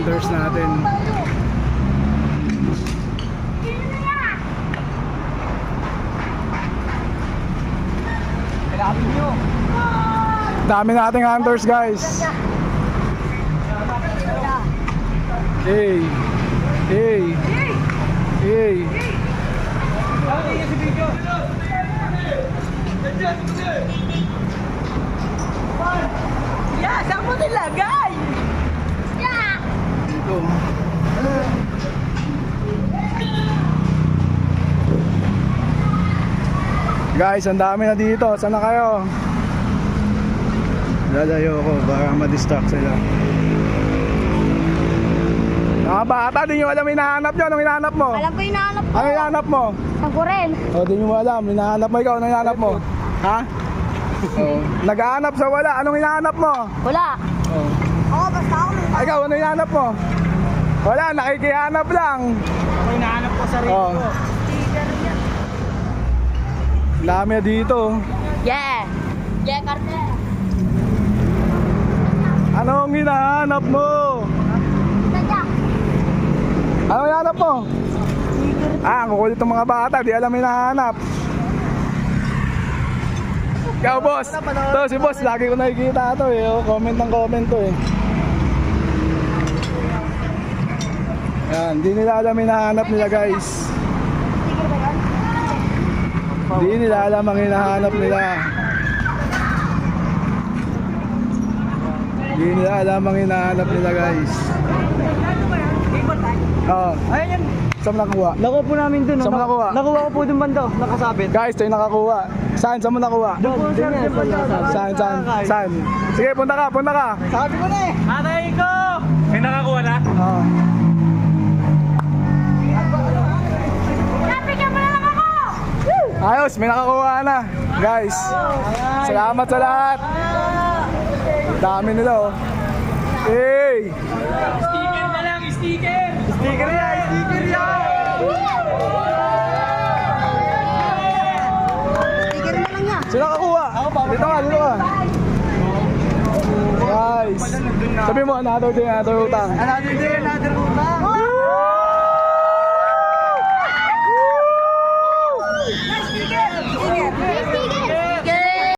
hunters natin. Dami nating hunters, guys. Hey. Hey. Hey. Yeah, saan mo nilagay? Yeah! Dito. Guys, ang dami na dito. Saan na kayo? Lalayo ko para ma-distract sila. Mga bata, di nyo alam hinahanap nyo. Anong hinahanap mo? Alam ko hinahanap ko. Ano hinahanap mo? Saan ko rin? O, di nyo alam. Hinahanap mo ikaw. Anong hinahanap mo? Ha? Oh. Naghahanap sa wala. Anong hinahanap mo? Wala. Oh. Ako, basta ako. Ikaw, ano hinahanap mo? Wala, nakikihanap lang. Ako hinahanap ko sarili Oh. ko. Dami na dito. Yeah! Yeah, karte. Anong hinahanap mo? Sadya. Anong hinahanap mo? Ang kukulit ng mga bata, di alam hinahanap. Ikaw, boss. To, si boss, lagi ko nakikita to eh. Oh, comment ng comment to eh. Yan, di nila alam hinahanap nila, guys. Di nila alam ang hinahanap nila. Di nila alam ang hinahanap nila, guys. Oo. Ayun yan. Saan mo nakuha? Nakuha po namin dun. Saan mo nakuha? Nakuha ko po dun banda. Nakasabit. Guys, tayo nakakuha. Saan? Saan mo nakuha? Doon po sir. Saan? Saan? Saan? Sige, punta ka, punta ka. Sabi ko na eh. Atay ko! May nakakuha na? Oo. Napigyan mo na lang ako! Ayos, may nakakuha na. Guys, salamat sa lahat. Dami nila oh. Hey! Sticker na lang, sticker! Sticker yan, sticker yan! Tigil na lang yan. Sino nakakuha? Dito ka, dito ka. Guys, sabi mo, another day, another utang. Another day, another utang!